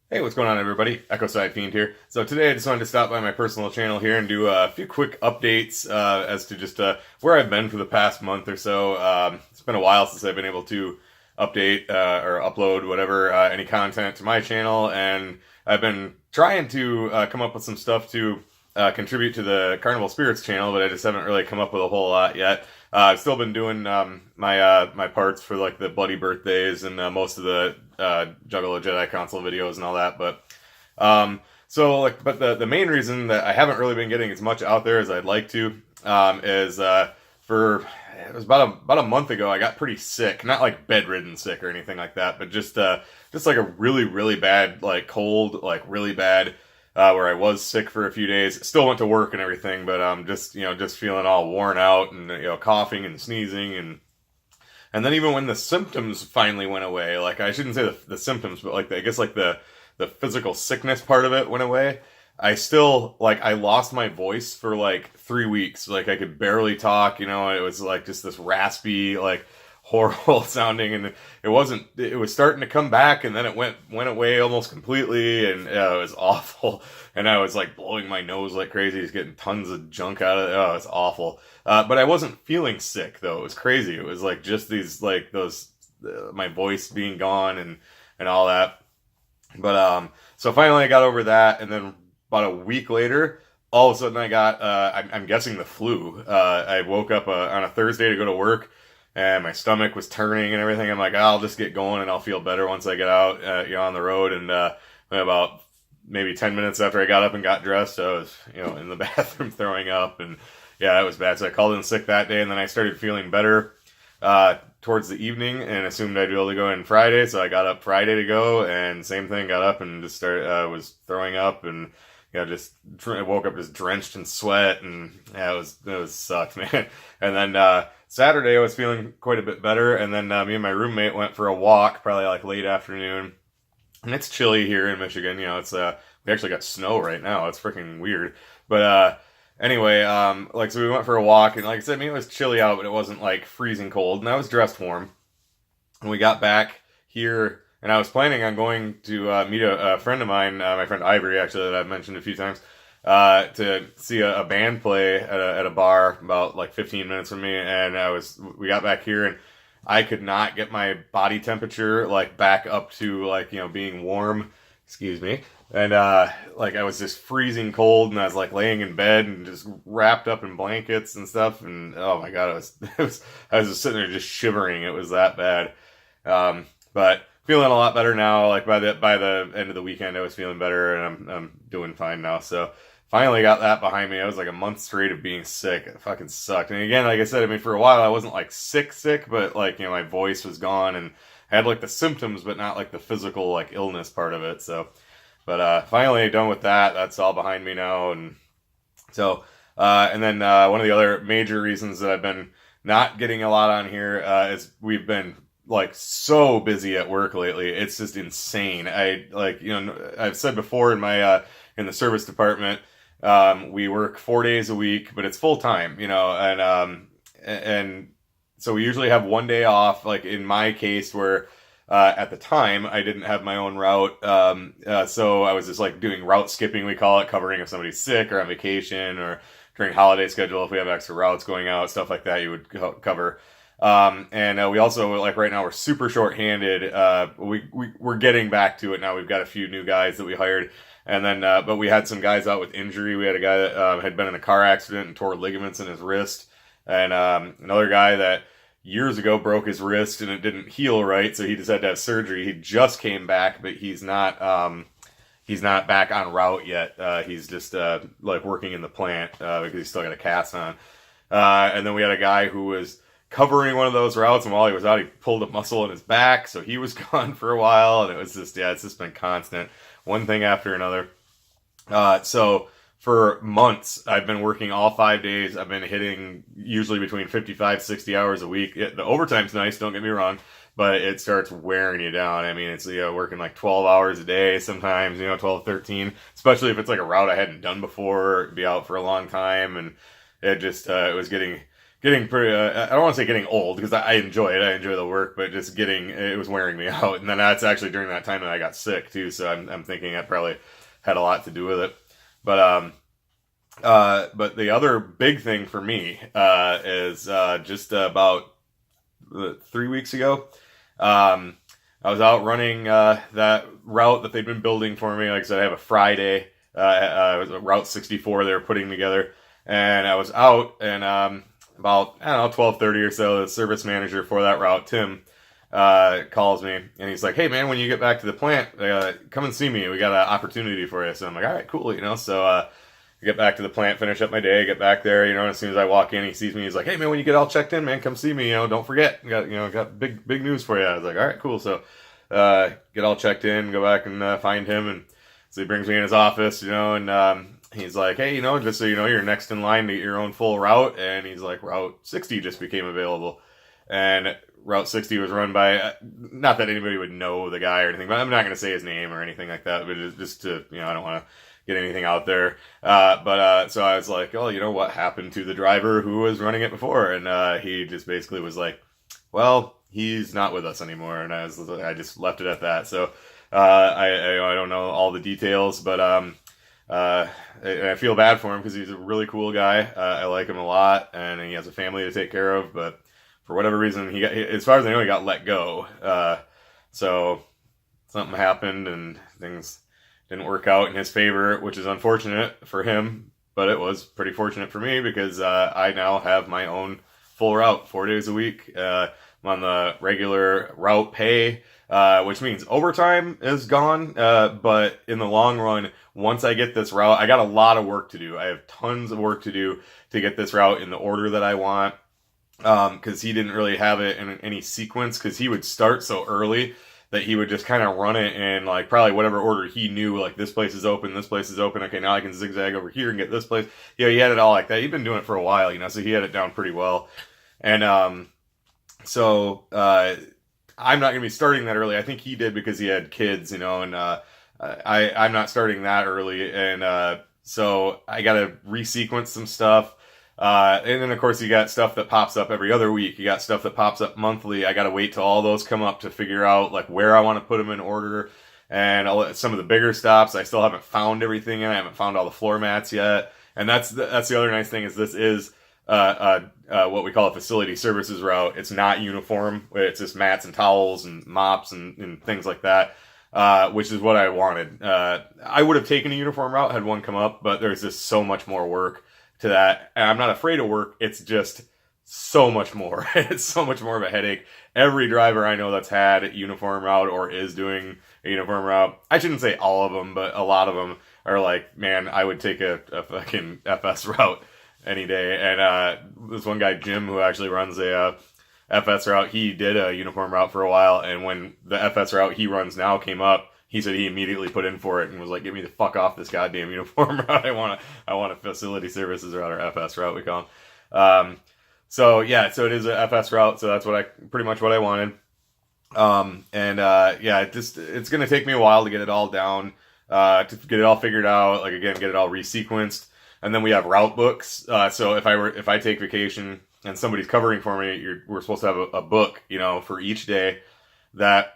Hey, what's going on, everybody? Echo Side Fiend here. So today I just wanted to stop by my personal channel here and do a few quick updates as to just where I've been for the past month or so. It's been a while since I've been able to update or upload whatever any content to my channel, and I've been trying to come up with some stuff to contribute to the Carnival Spirits channel, but I just haven't really come up with a whole lot yet. I've still been doing my parts for like the Bloody Birthdays and most of the Juggalo Jedi console videos and all that, but but the main reason that I haven't really been getting as much out there as I'd like to is for it was about a month ago I got pretty sick, not like bedridden sick or anything like that, but just like a really bad like cold, like really bad. Where I was sick for a few days. Still went to work and everything, but just feeling all worn out and coughing and sneezing and then even when the symptoms finally went away, like I shouldn't say the symptoms, but like I guess like the physical sickness part of it went away. I still I lost my voice for like 3 weeks. Like I could barely talk. It was like just this raspy like horrible sounding, and it was starting to come back, and then it went away almost completely, and it was awful. And I was like blowing my nose like crazy, just getting tons of junk out of it. Oh, it's awful. But I wasn't feeling sick though. It was crazy. It was like just these like those my voice being gone and all that. But so finally I got over that, and then about a week later, all of a sudden I got I'm guessing the flu. I woke up on a Thursday to go to work, and my stomach was turning and everything. I'm like, I'll just get going and I'll feel better once I get out, on the road. And about maybe 10 minutes after I got up and got dressed, I was, in the bathroom throwing up, and yeah, it was bad. So I called in sick that day, and then I started feeling better towards the evening, and assumed I'd be able to go in Friday. So I got up Friday to go, and same thing, got up and just started was throwing up, and just woke up just drenched in sweat, and yeah, it was sucked, man. And then Saturday I was feeling quite a bit better, and then me and my roommate went for a walk, probably like late afternoon, and it's chilly here in Michigan. It's we actually got snow right now. It's freaking weird, but anyway, so we went for a walk, and like I said, it was chilly out, but it wasn't like freezing cold, and I was dressed warm. And we got back here, and I was planning on going to meet a friend of mine, my friend Ivory, actually, that I've mentioned a few times, to see a band play at a bar about like 15 minutes from me. And we got back here, and I could not get my body temperature like back up to like being warm. Excuse me. And I was just freezing cold, and I was like laying in bed and just wrapped up in blankets and stuff. And oh my god, I was just sitting there just shivering. It was that bad. But feeling a lot better now. Like by the end of the weekend, I was feeling better, and I'm doing fine now. So finally got that behind me. I was like a month straight of being sick. It fucking sucked. And again, like I said, for a while I wasn't like sick, but like my voice was gone, and I had like the symptoms, but not like the physical like illness part of it. So, but finally done with that. That's all behind me now, and so and then one of the other major reasons that I've been not getting a lot on here is we've been like so busy at work lately. It's just insane. I've said before in my in the service department, we work 4 days a week, but it's full time, and so we usually have one day off. Like in my case, where at the time I didn't have my own route, so I was just like doing route skipping, we call it, covering if somebody's sick or on vacation, or during holiday schedule if we have extra routes going out, stuff like that you would cover. And we also, like right now, we're super short-handed. We're getting back to it now. We've got a few new guys that we hired, and then but we had some guys out with injury. We had a guy that had been in a car accident and tore ligaments in his wrist, and another guy that years ago broke his wrist and it didn't heal right, so he just had to have surgery. He just came back, but he's not back on route yet. He's just like working in the plant because he's still got a cast on. And then we had a guy who was covering one of those routes, and while he was out, he pulled a muscle in his back, so he was gone for a while, and it was just, it's just been constant, one thing after another. So for months, I've been working all 5 days. I've been hitting usually between 55, 60 hours a week. The overtime's nice, don't get me wrong, but it starts wearing you down. It's working like 12 hours a day sometimes, 12, 13, especially if it's like a route I hadn't done before, be out for a long time, and it just, it was getting getting pretty, I don't want to say getting old, because I enjoy it. I enjoy the work, but just it was wearing me out. And then that's actually during that time that I got sick too. So I'm thinking that probably had a lot to do with it. But the other big thing for me, is, just about 3 weeks ago, I was out running, that route that they've been building for me. Like I said, I have a Friday, it was a Route 64 they were putting together. And I was out, and, about, I don't know, 12:30 or so, the service manager for that route, Tim, calls me, and he's like, "Hey man, when you get back to the plant, come and see me. We got an opportunity for you." So I'm like, "All right, cool," So, I get back to the plant, finish up my day, get back there, and as soon as I walk in, he sees me, he's like, "Hey man, when you get all checked in, man, come see me, don't forget. Got big news for you." I was like, "All right, cool." So, get all checked in, go back and, find him, and so he brings me in his office, and, he's like, "Hey, just so you know, you're next in line to get your own full route." And he's like, "Route 60 just became available." And Route 60 was run by, not that anybody would know the guy or anything, but I'm not going to say his name or anything like that, but just to, I don't want to get anything out there. So I was like, "Oh, what happened to the driver who was running it before?" And, he just basically was like, "Well, he's not with us anymore." And I just left it at that. So, I don't know all the details, but, I feel bad for him because he's a really cool guy. I like him a lot, and he has a family to take care of. But for whatever reason, as far as I know, he got let go. So something happened, and things didn't work out in his favor, which is unfortunate for him. But it was pretty fortunate for me because I now have my own full route 4 days a week. I'm on the regular route pay, which means overtime is gone. But in the long run, once I get this route, I got a lot of work to do. I have tons of work to do to get this route in the order that I want. Because he didn't really have it in any sequence, because he would start so early that he would just kind of run it in like probably whatever order he knew, like this place is open, okay, now I can zigzag over here and get this place. He had it all like that. He'd been doing it for a while, so he had it down pretty well. And so I'm not going to be starting that early. I think he did because he had kids, and I'm not starting that early. And so I got to resequence some stuff. And then of course you got stuff that pops up every other week. You got stuff that pops up monthly. I got to wait till all those come up to figure out like where I want to put them in order. And some of the bigger stops, I still haven't found everything in. I haven't found all the floor mats yet. And that's the other nice thing is this is what we call a facility services route. It's not uniform. It's just mats and towels and mops and things like that. Which is what I wanted. I would have taken a uniform route had one come up, but there's just so much more work to that. And I'm not afraid of work. It's just so much more. It's so much more of a headache. Every driver I know that's had a uniform route or is doing a uniform route, I shouldn't say all of them, but a lot of them are like, "Man, I would take a fucking FS route any day." And this one guy, Jim, who actually runs a FS route, he did a uniform route for a while, and when the FS route he runs now came up, he said he immediately put in for it and was like, "Get me the fuck off this goddamn uniform route. I want a facility services route, or FS route we call them." So it is a FS route, so that's pretty much what I wanted. It's gonna take me a while to get it all down, to get it all figured out, like again, get it all resequenced. And then we have route books. So if I take vacation and somebody's covering for me, we're supposed to have a book, for each day that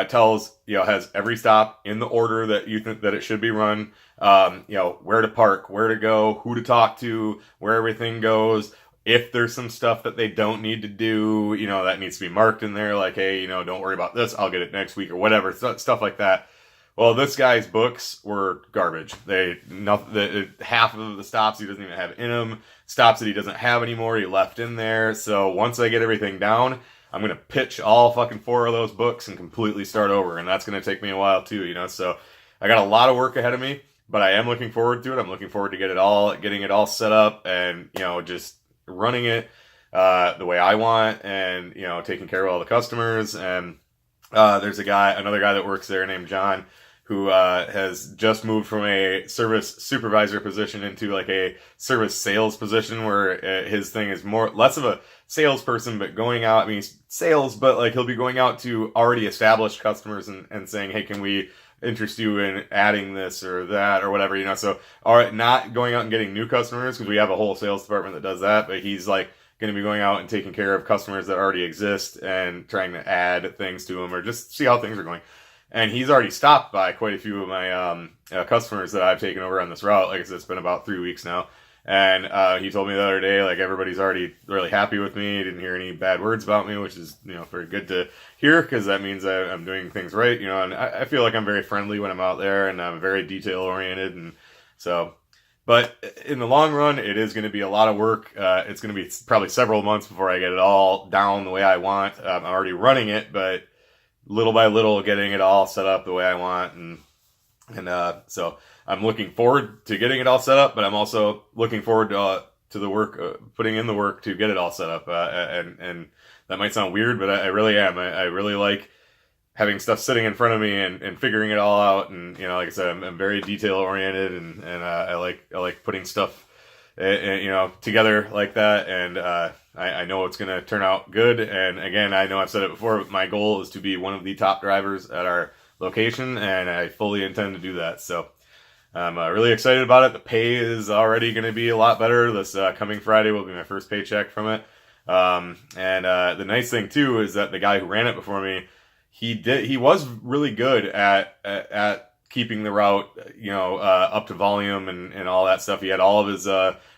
tells, has every stop in the order that you think that it should be run, where to park, where to go, who to talk to, where everything goes. If there's some stuff that they don't need to do, that needs to be marked in there, like, "Hey, don't worry about this, I'll get it next week," or whatever, stuff like that. Well, this guy's books were garbage. Half of the stops he doesn't even have in them. Stops that he doesn't have anymore, he left in there. So once I get everything down, I'm going to pitch all fucking 4 of those books and completely start over. And that's going to take me a while too, So I got a lot of work ahead of me, but I am looking forward to it. I'm looking forward to getting it all set up and, just running it the way I want, and, taking care of all the customers. And there's another guy that works there named John, who has just moved from a service supervisor position into like a service sales position, where his thing is less of a salesperson, but going out, sales, but like he'll be going out to already established customers and saying, "Hey, can we interest you in adding this or that or whatever," So, all right, not going out and getting new customers, because we have a whole sales department that does that, but he's like going to be going out and taking care of customers that already exist and trying to add things to them or just see how things are going. And he's already stopped by quite a few of my customers that I've taken over on this route. Like I said, it's been about 3 weeks now. And he told me the other day, like, everybody's already really happy with me. Didn't hear any bad words about me, which is, very good to hear, because that means I'm doing things right, and I feel like I'm very friendly when I'm out there, and I'm very detail oriented. And so, but in the long run, it is going to be a lot of work. It's going to be probably several months before I get it all down the way I want. I'm already running it, but little by little getting it all set up the way I want. And so I'm looking forward to getting it all set up, but I'm also looking forward to the work, putting in the work to get it all set up. And that might sound weird, but I really am. I really like having stuff sitting in front of me and figuring it all out. And, like I said, I'm very detail oriented, and I like putting stuff, together like that. And, I know it's going to turn out good. And again, I know I've said it before, but my goal is to be one of the top drivers at our location, and I fully intend to do that. So I'm really excited about it. The pay is already going to be a lot better. This coming Friday will be my first paycheck from it. And the nice thing too is that the guy who ran it before me, he was really good at keeping the route, up to volume and all that stuff. He had all of his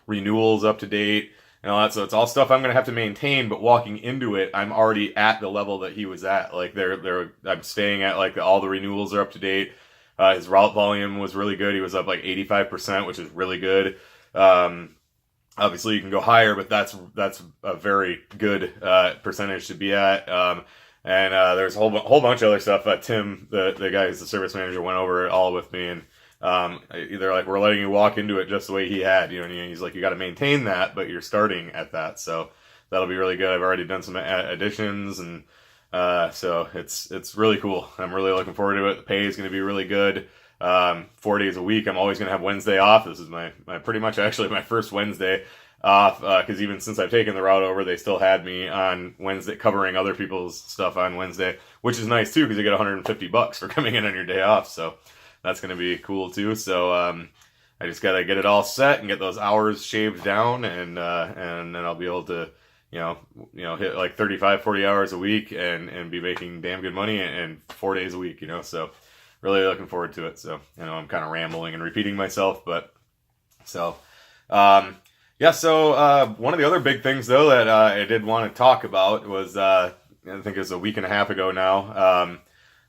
renewals up to date and all that. So it's all stuff I'm going to have to maintain, but walking into it, I'm already at the level that he was at. Like I'm staying at, like, all the renewals are up to date. His route volume was really good. He was up like 85%, which is really good. Obviously you can go higher, but that's a very good percentage to be at. And there's a whole bunch of other stuff. Tim, the guy who's the service manager, went over it all with me, and they're like, we're letting you walk into it just the way he had, and he's like, you got to maintain that, but you're starting at that. So that'll be really good. I've already done some additions, and so it's really cool. I'm really looking forward to it. The pay is going to be really good. 4 days a week. I'm always going to have Wednesday off. This is my pretty much actually my first Wednesday off, because even since I've taken the route over, they still had me on Wednesday covering other people's stuff on Wednesday, which is nice too, because you get $150 for coming in on your day off. So that's going to be cool too. So I just got to get it all set and get those hours shaved down, and then I'll be able to hit like 35, 40 hours a week and be making damn good money, and 4 days a week, so really looking forward to it. So, I'm kind of rambling and repeating myself, but so, so one of the other big things though that I did want to talk about was, I think it was a week and a half ago now.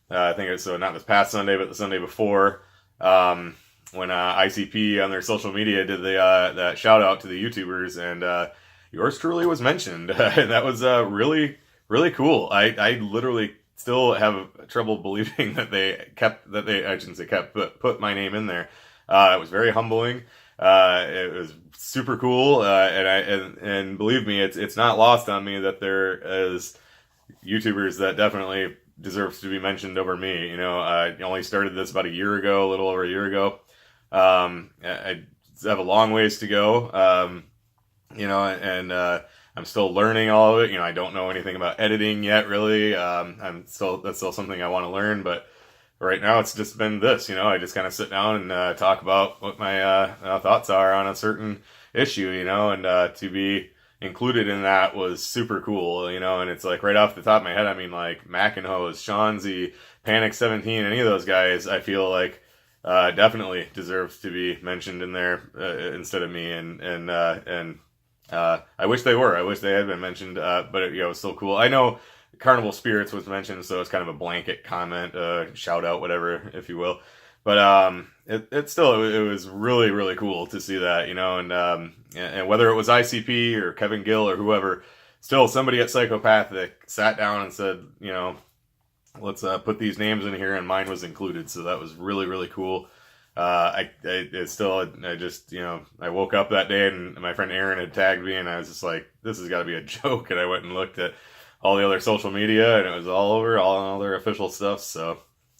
I think it was not this past Sunday, but the Sunday before, when ICP on their social media did that shout out to the YouTubers, and yours truly was mentioned. And that was really, really cool. I literally still have trouble believing that I shouldn't say kept, but put my name in there. It was very humbling. It was super cool. And believe me, it's not lost on me that there is YouTubers that definitely deserves to be mentioned over me. I only started this about a little over a year ago. I have a long ways to go. And I'm still learning all of it. I don't know anything about editing yet, really. That's still something I want to learn, but right now it's just been this, I just kind of sit down and talk about what my thoughts are on a certain issue, and to be included in that was super cool, and it's like right off the top of my head, I mean, like Mackinhose, Shawnzy, Panic 17, any of those guys, I feel like definitely deserves to be mentioned in there instead of me, and I wish they were. I wish they had been mentioned, but it was still cool. I know Carnival Spirits was mentioned, so it's kind of a blanket comment, shout out, whatever, if you will. But it was really, really cool to see that, and whether it was ICP or Kevin Gill or whoever, still somebody at Psychopathic sat down and said, let's put these names in here, and mine was included. So that was really, really cool. I woke up that day and my friend Aaron had tagged me, and I was just like, this has got to be a joke. And I went and looked at all the other social media, and it was all over, all their official stuff. So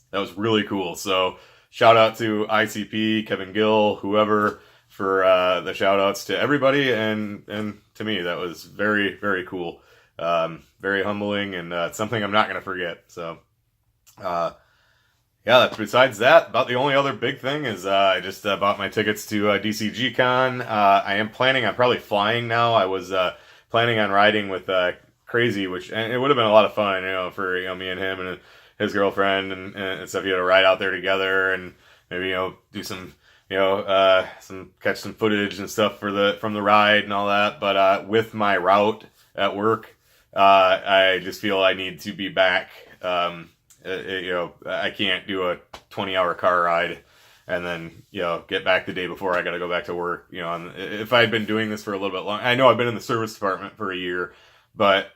that was really cool. So shout out to ICP, Kevin Gill, whoever, for the shout outs to everybody. And to me, that was very, very cool. Very humbling, and it's something I'm not going to forget. So, besides that, about the only other big thing is I just bought my tickets to DCG Con. I am planning on probably flying now. I was planning on riding with Crazy, and it would have been a lot of fun, for me and him and his girlfriend and stuff. You had to ride out there together and maybe do some catch some footage and stuff from the ride and all that. But with my route at work, I just feel I need to be back. I can't do a 20-hour car ride and then get back the day before I got to go back to work. And if I'd been doing this for a little bit long, I know I've been in the service department for a year, but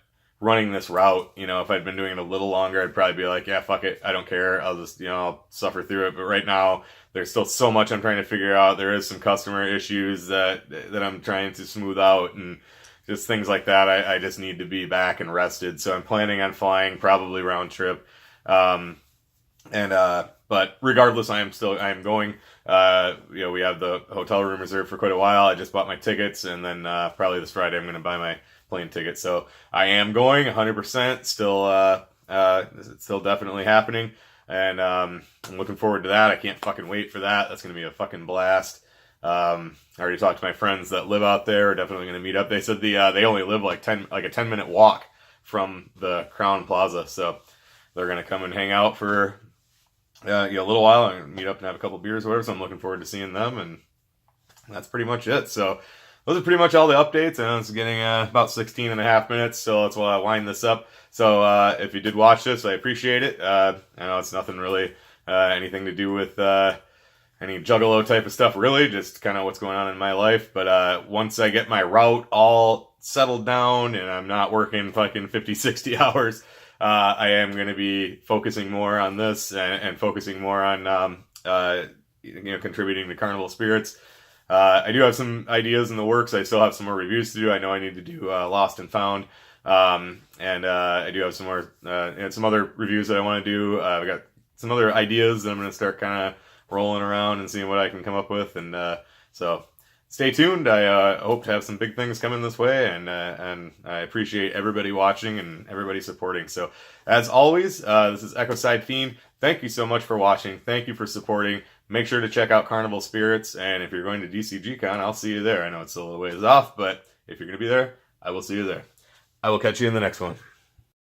running this route, if I'd been doing it a little longer, I'd probably be like, yeah, fuck it, I don't care. I'll just I'll suffer through it. But right now, there's still so much I'm trying to figure out. There is some customer issues that I'm trying to smooth out and just things like that. I just need to be back and rested. So I'm planning on flying probably round trip. But regardless, I am going. We have the hotel room reserved for quite a while. I just bought my tickets, and then probably this Friday I'm going to buy my plane ticket. So I am going 100%. Still definitely happening, and I'm looking forward to that. I can't fucking wait for that. That's going to be a fucking blast. I already talked to my friends that live out there. We're definitely going to meet up. They said they only live like a 10-minute walk from the Crown Plaza, so they're going to come and hang out for a little while and meet up and have a couple beers or whatever. So I'm looking forward to seeing them, and that's pretty much it. So those are pretty much all the updates. I know it's getting about 16 and a half minutes, so let's wind this up. So if you did watch this, I appreciate it. I know it's nothing really anything to do with any juggalo type of stuff, really, just kind of what's going on in my life. But once I get my route all settled down and I'm not working fucking 50, 60 hours, I am going to be focusing more on this and focusing more on contributing to Carnival Spirits. I do have some ideas in the works. I still have some more reviews to do. I know I need to do Lost and Found, and I do have some more and some other reviews that I want to do. I've got some other ideas that I'm going to start kind of rolling around and seeing what I can come up with, and so stay tuned. I hope to have some big things coming this way, and I appreciate everybody watching and everybody supporting. So as always, this is Echo Side Fiend. Thank you so much for watching. Thank you for supporting. Make sure to check out Carnival Spirits, and if you're going to DCG Con, I'll see you there. I know it's a little ways off, but if you're going to be there, I will see you there. I will catch you in the next one.